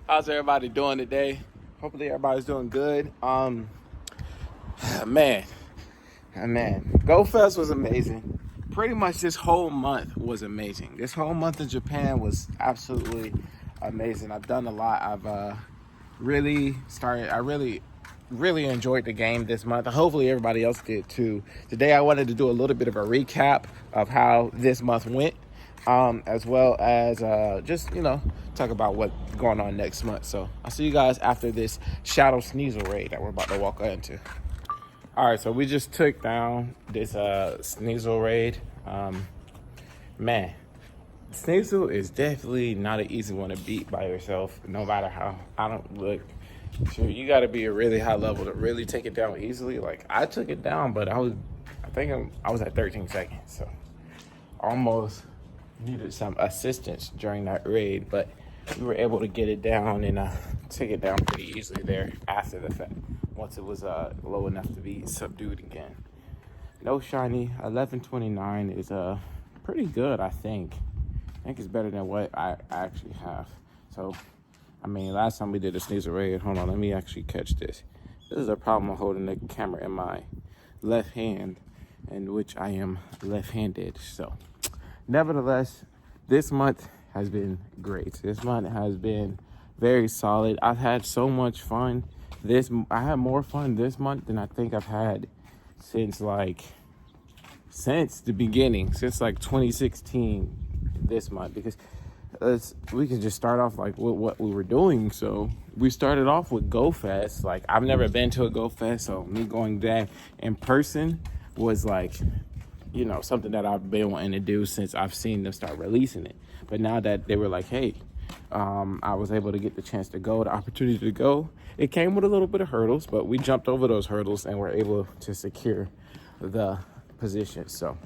How's everybody doing today? Hopefully everybody's doing good. Man, Go Fest was amazing. Pretty much this whole month was amazing. This whole month in Japan was absolutely amazing. I've done a lot. I've really started. I really enjoyed the game this month. Hopefully everybody else did too. Today I wanted to do a little bit of a recap of how this month went, as well as just talk about what's going on next month. So I'll see you guys after this Shadow Sneasel raid that we're about to walk into. All right, so we just took down this Sneasel raid. Man, Sneasel is definitely not an easy one to beat by yourself, no matter how. I don't look. Sure, you got to be a really high level to really take it down easily. Like, I took it down, but I was at 13 seconds, so almost needed some assistance during that raid, but we were able to get it down and take it down pretty easily there after the fact, once it was low enough to be subdued again. No shiny. 1129 is pretty good, I think. I think it's better than what I actually have. So, I mean, last time we did a Sneasel raid, hold on, let me actually catch this. This is a problem of holding the camera in my left hand, in which I am left-handed. So, nevertheless, this month has been great. This month has been very solid. I've had so much fun. I had more fun this month than I think I've had since the beginning, since 2016 this month, because we can just start off with what we were doing. So we started off with Go Fest. I've never been to a Go Fest, so me going there in person was something that I've been wanting to do since I've seen them start releasing it. But now that they were like, hey, I was able to get the chance to go, the opportunity to go. It came with a little bit of hurdles, but we jumped over those hurdles and were able to secure the position. So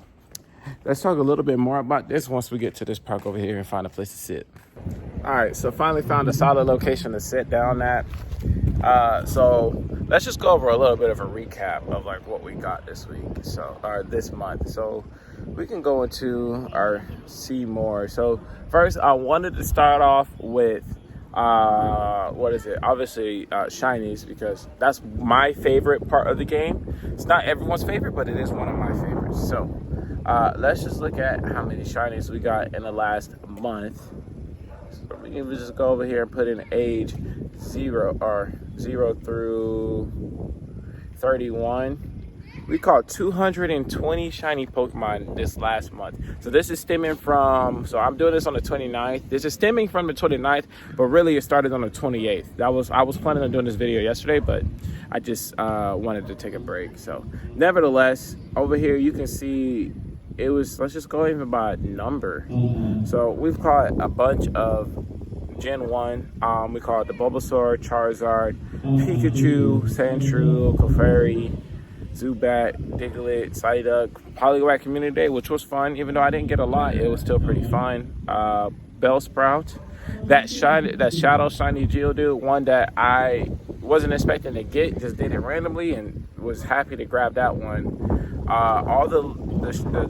let's talk a little bit more about this once we get to this park over here and find a place to sit. All right, so finally found a solid location to sit down at. So let's just go over a little bit of a recap of what we got this week, or this month. So we can go into our see more. So first, I wanted to start off with obviously shinies, because that's my favorite part of the game. It's not everyone's favorite, but it is one of my favorites. So let's just look at how many shinies we got in the last month. So we can just go over here and put in age 0 through 31. We caught 220 shiny Pokemon this last month. So this is stemming from, so I'm doing this on the 29th. This is stemming from the 29th, but really it started on the 28th. I was planning on doing this video yesterday, but I just wanted to take a break. So nevertheless, over here you can see let's just go even by number. So we've caught a bunch of Gen 1. We caught the Bulbasaur, Charizard, Pikachu, Sandshrew, Clefairy, Zubat, Diglett, Psyduck, Poliwag Community Day, which was fun. Even though I didn't get a lot, it was still pretty fun. Bellsprout, that Shadow Shiny Geodude, one that I wasn't expecting to get, just did it randomly and was happy to grab that one. All the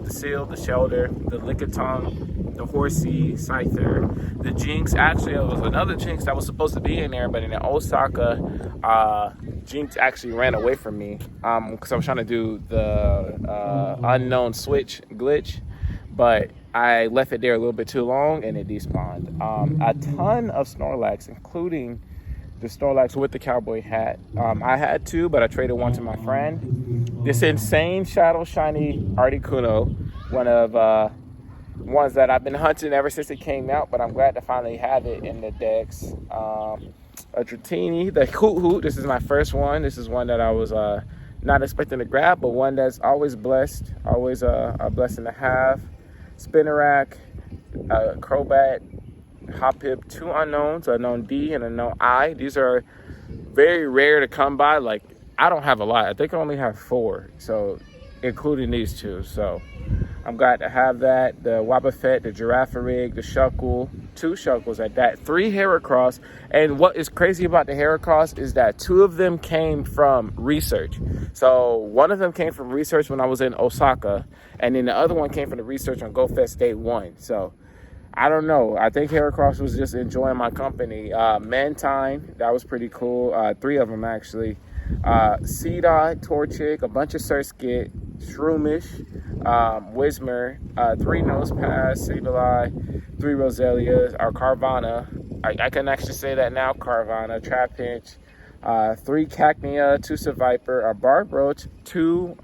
Seal, the Shelter, the Lickitung, the Horsey, Scyther, the Jinx. Actually, it was another Jinx that was supposed to be in there, but in the Osaka, Jinx actually ran away from me because I was trying to do the unknown switch glitch, but I left it there a little bit too long and it despawned. A ton of Snorlax, including the Snorlax with the cowboy hat. I had two, but I traded one to my friend. This insane Shadow Shiny Articuno, one of ones that I've been hunting ever since it came out, but I'm glad to finally have it in the decks. A Dratini, the Hoot Hoot. This is my first one. This is one that I was not expecting to grab, but one that's always blessed, always a blessing to have. Spinarak, Crobat, Hoppip, two unknowns, unknown D and unknown I. These are very rare to come by. I don't have a lot. I think I only have 4, so including these two. So I'm glad to have that. The Wobbuffet, the Girafarig, the Shuckle, 2 Shuckles at that, 3 Heracross. And what is crazy about the Heracross is that 2 of them came from research. So one of them came from research when I was in Osaka, and then the other one came from the research on Go Fest Day 1. So I don't know. I think Heracross was just enjoying my company. Mantine, that was pretty cool. 3 of them actually. C-Dot, Torchic, a bunch of Surskit, Shroomish, Whismer, 3 Nosepass, Sableye, 3 Roselias, or Carvana. I can actually say that now, Carvana, Trapinch, 3 Cacnea, 2 Seviper, a Barbroach, 2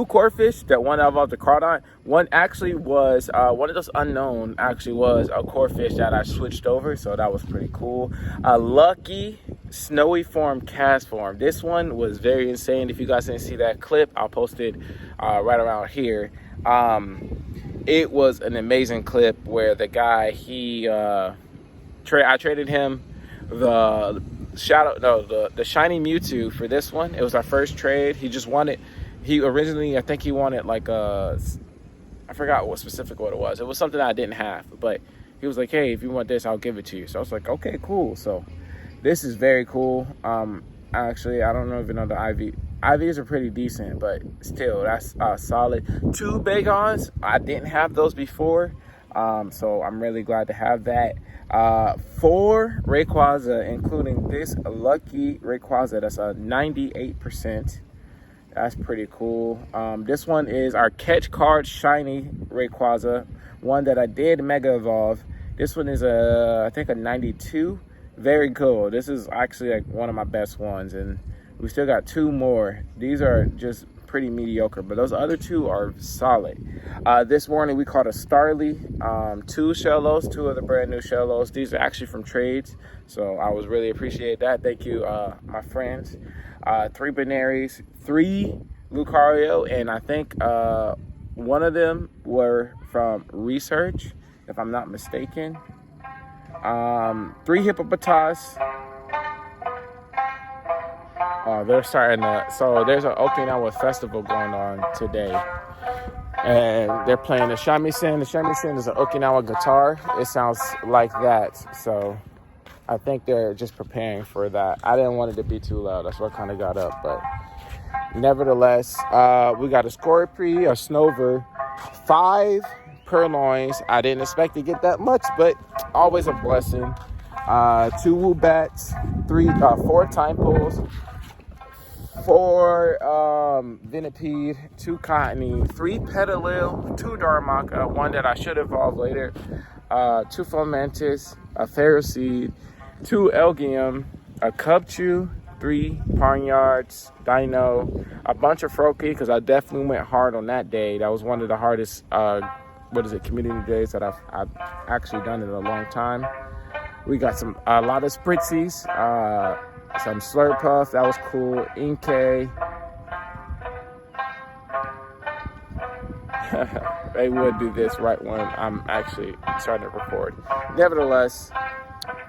Corfish, that one evolved to Crawdon. One actually was, one of those unknown actually was a Corfish that I switched over, so that was pretty cool. A Lucky Snowy Form Cast Form. This one was very insane. If you guys didn't see that clip, I'll post it right around here. It was an amazing clip where the guy, I traded him the shiny Mewtwo for this one. It was our first trade. He originally, I think he wanted like I forgot what it was. It was something I didn't have, but he was like, hey, if you want this, I'll give it to you. So I was like, okay, cool. So this is very cool. Actually, I don't know if you know the IV. IVs are pretty decent, but still, that's solid. 2 Bagons, I didn't have those before. So I'm really glad to have that. 4 Rayquaza, including this lucky Rayquaza. That's a 98%. That's pretty cool. This one is our catch card shiny Rayquaza, one that I did Mega Evolve. This one is I think a 92. Very cool. This is actually like one of my best ones, and we still got 2 more. These are just pretty mediocre, but those other 2 are solid. This morning we caught a Starly, 2 Shellos, 2 of the brand new Shellos. These are actually from trades, so I was really appreciate that. Thank you, my friends. 3 Benaries, 3 Lucario, and I think one of them were from research, if I'm not mistaken. 3 Hippopotas. They're starting to, so there's an Okinawa festival going on today, and ththey're playing the shamisen. The shamisen is an Okinawa guitar. It sounds like that, so I think they're just preparing for that. I didn't want it to be too loud. That's why I kind of got up, but nevertheless, we got a Scorpio, a Snover, 5 Purloins. I didn't expect to get that much, but always a blessing. 2 Woobats, 4 Time Pools, 4 Venipede, 2 Cottony, 3 Petalil, 2 Darmaka, 1 that I should evolve later, 2 Fomantis, a Ferroseed, 2 Elgium, a Cubchoo, 3 Parnyards, Dino, a bunch of Froakie, because I definitely went hard on that day. That was one of the hardest, community days that I've actually done in a long time. We got a lot of Spritzies, some Slurpuff, that was cool, Inkay. They would do this right when I'm actually starting to record. Nevertheless,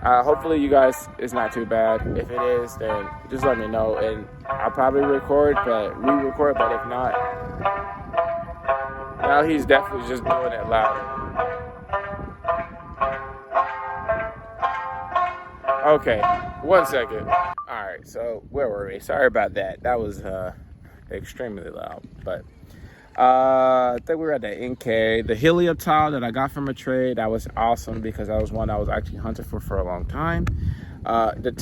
hopefully you guys, it's not too bad. If it is, then just let me know, and I'll probably re-record, but if not, now he's definitely just doing it loud. Okay, 1 second. All right, so where were we? Sorry about that. That was extremely loud, but I think we were at the NK. The Helioptile that I got from a trade, that was awesome because that was one I was actually hunting for a long time. The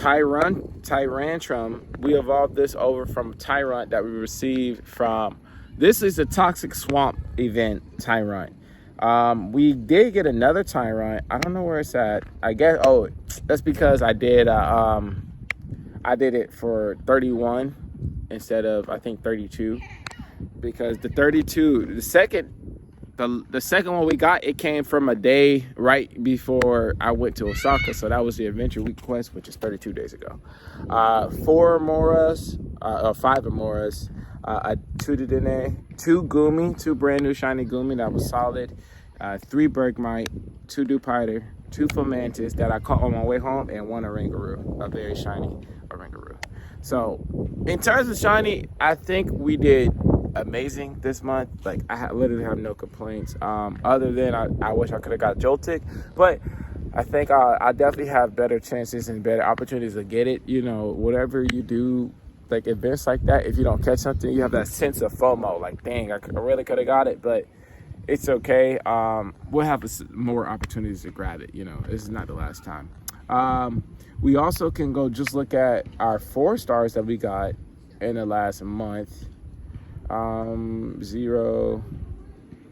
Tyrantrum, we evolved this over from Tyrant that we received from, this is the Toxic Swamp event Tyrant. We did get another Tyrant. I don't know where it's at. I guess, that's because I did it for 31 instead of, I think, 32. Because the 32, the second one we got, it came from a day right before I went to Osaka. So that was the Adventure Week quest, which is 32 days ago. 4 Amoras, 5 Amoras, a 2 Dedenne, 2 Gumi, 2 brand new shiny Gumi, that was solid. 3 Bergmite, 2 Dupiter, 2 Fomantis that I caught on my way home, and 1 Oranguru, a very shiny Oranguru. So in terms of shiny, I think we did amazing this month. Like, I literally have no complaints, other than I wish I could have got Joltik, but I think I definitely have better chances and better opportunities to get it. You know, whatever you do, like events like that, if you don't catch something, you have that sense of FOMO, like, dang, I really could have got it, but it's okay. We'll have more opportunities to grab it. You know, this is not the last time. We also can go just look at our 4 stars that we got in the last month. 0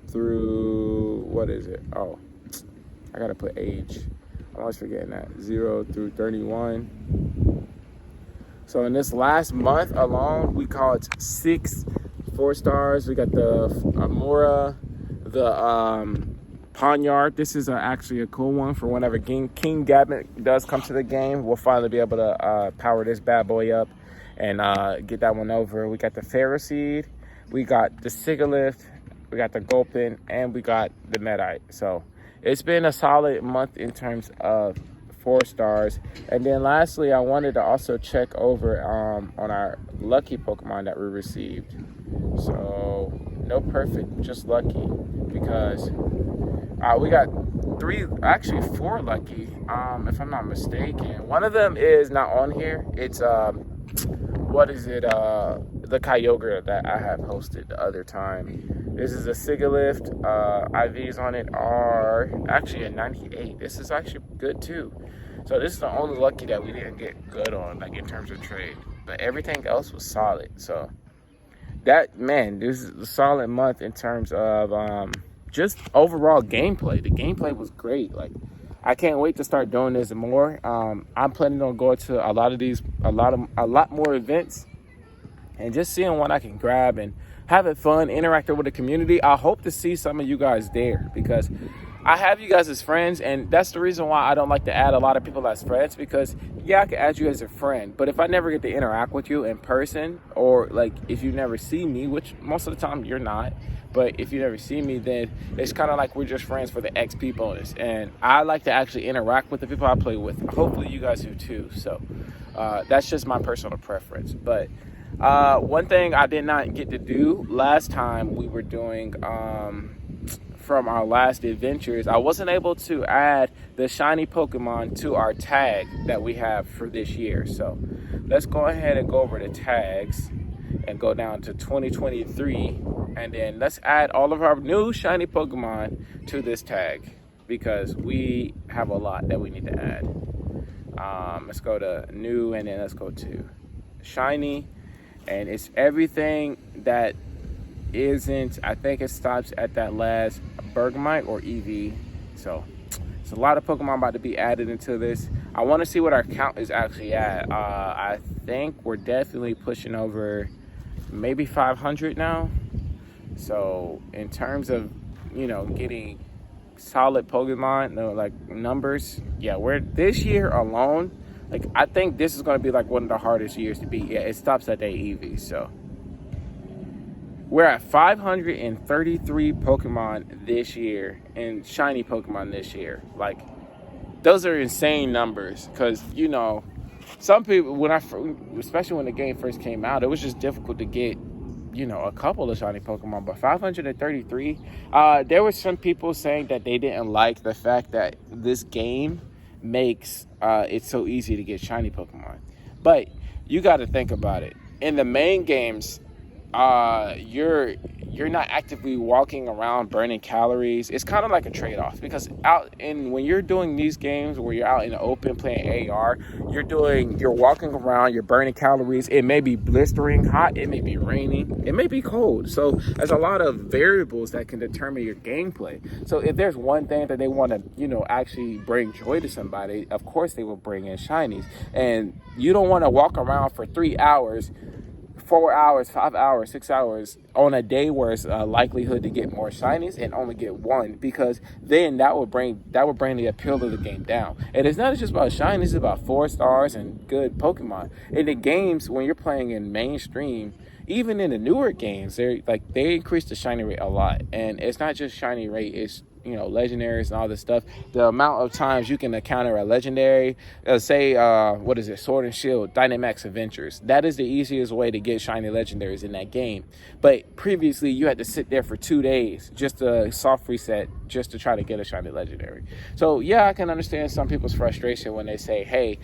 through, what is it? Oh, I gotta put age. I'm always forgetting that. 0 through 31. So in this last month alone, we caught 6 4 stars. We got the Amora, the Ponyard. This is actually a cool one for whenever King Gavin does come to the game. We'll finally be able to power this bad boy up and get that one over. We got the Ferroseed, we got the Sigilyph, we got the Gulpin, and we got the Medite. So it's been a solid month in terms of 4 stars. And then lastly, I wanted to also check over on our lucky Pokemon that we received. So no perfect, just lucky, because we got 4 lucky, if I'm not mistaken. One of them is not on here. It's what is it? The Kyogre that I have hosted the other time. This is a Sigilyph. IVs on it are actually a 98. This is actually good too. So this is the only lucky that we didn't get good on, like in terms of trade. But everything else was solid. So that, man, this is a solid month in terms of just overall gameplay. The gameplay was great. Like, I can't wait to start doing this more. I'm planning on going to a lot more events and just seeing what I can grab and having fun, interacting with the community. I hope to see some of you guys there, because I have you guys as friends, and that's the reason why I don't like to add a lot of people as friends, because yeah, I can add you as a friend, but if I never get to interact with you in person, or like if you never see me, which most of the time you're not, but if you never see me, then it's kind of like we're just friends for the XP bonus, and I like to actually interact with the people I play with. Hopefully you guys do too. So that's just my personal preference. But one thing I did not get to do last time we were doing from our last adventures, I wasn't able to add the shiny Pokemon to our tag that we have for this year. So let's go ahead and go over the tags and go down to 2023, and then let's add all of our new shiny Pokemon to this tag, because we have a lot that we need to add. Let's go to new, and then let's go to shiny, and it's everything that isn't, I think it stops at that last Bergmite or EV. So it's a lot of Pokemon about to be added into this. I want to see what our count is actually at. I think we're definitely pushing over maybe 500 now. So in terms of, you know, getting solid Pokemon, like numbers, yeah, we're this year alone, like I think this is going to be like one of the hardest years to beat. Yeah, it stops at that EV. So we're at 533 Pokemon this year, and shiny Pokemon this year. Like, those are insane numbers, because, you know, some people, especially when the game first came out, it was just difficult to get, you know, a couple of shiny Pokemon. But 533, there were some people saying that they didn't like the fact that this game makes it so easy to get shiny Pokemon. But you got to think about it. In the main games, you're not actively walking around burning calories. It's kind of like a trade-off, because when you're doing these games where you're out in the open playing AR, you're walking around, you're burning calories. It may be blistering hot, it may be raining, it may be cold. So there's a lot of variables that can determine your gameplay. So if there's one thing that they want to, you know, actually bring joy to somebody, of course they will bring in shinies. And you don't want to walk around for 3 hours, 4 hours, 5 hours, 6 hours on a day where it's a likelihood to get more shinies and only get one, because then that would bring the appeal of the game down. And it's not just about shinies, it's about 4 stars and good Pokemon. In the games, when you're playing in mainstream, even in the newer games, they increase the shiny rate a lot. And it's not just shiny rate, it's, you know, legendaries and all this stuff. The amount of times you can encounter a legendary, say Sword and Shield, Dynamax Adventures, that is the easiest way to get shiny legendaries in that game. But previously you had to sit there for 2 days just to soft reset, just to try to get a shiny legendary. So yeah, I can understand some people's frustration when they say, hey,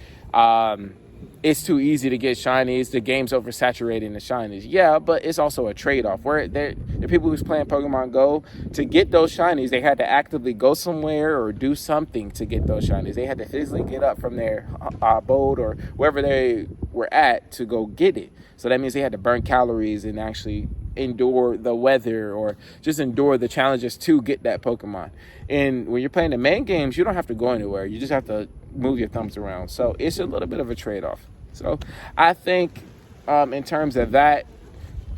it's too easy to get shinies. The game's oversaturating the shinies. Yeah, but it's also a trade-off. Where the people who's playing Pokemon Go, to get those shinies, they had to actively go somewhere or do something to get those shinies. They had to physically get up from their abode or wherever they were at to go get it. So that means they had to burn calories and actually endure the weather or just endure the challenges to get that Pokemon. And when you're playing the main games, you don't have to go anywhere. You just have to move your thumbs around. So it's a little bit of a trade-off. So I think in terms of that,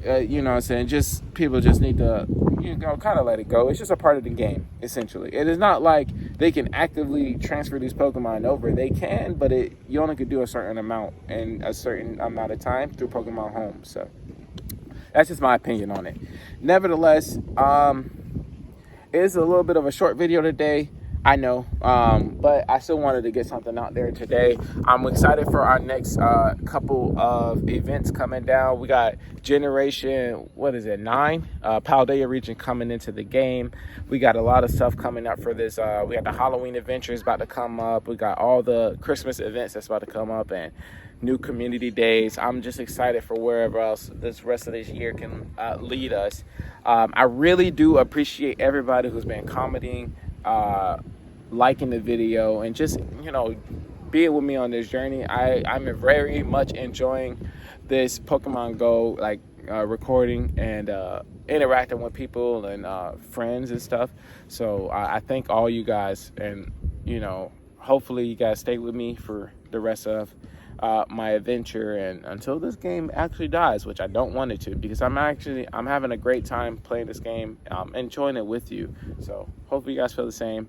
you know what I'm saying, just people just need to, you know, kind of let it go. It's just a part of the game, essentially. It is not like they can actively transfer these Pokemon over. They can, but you only could do a certain amount in a certain amount of time through Pokemon Home. So that's just my opinion on it. Nevertheless, it's a little bit of a short video today, I know, but I still wanted to get something out there today. I'm excited for our next couple of events coming down. We got Generation, 9? Paldea region coming into the game. We got a lot of stuff coming up for this. We got the Halloween adventures about to come up. We got all the Christmas events that's about to come up and new community days. I'm just excited for wherever else this rest of this year can lead us. I really do appreciate everybody who's been commenting, liking the video, and just, you know, being with me on this journey. I'm very much enjoying this Pokemon Go recording and interacting with people and friends and stuff. So I thank all you guys, and you know, hopefully you guys stay with me for the rest of my adventure and until this game actually dies, which I don't want it to, because I'm having a great time playing this game, enjoying it with you. So hopefully you guys feel the same.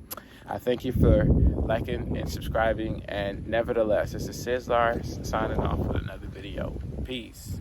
I thank you for liking and subscribing, and nevertheless, this is Sizzlar signing off with another video. Peace.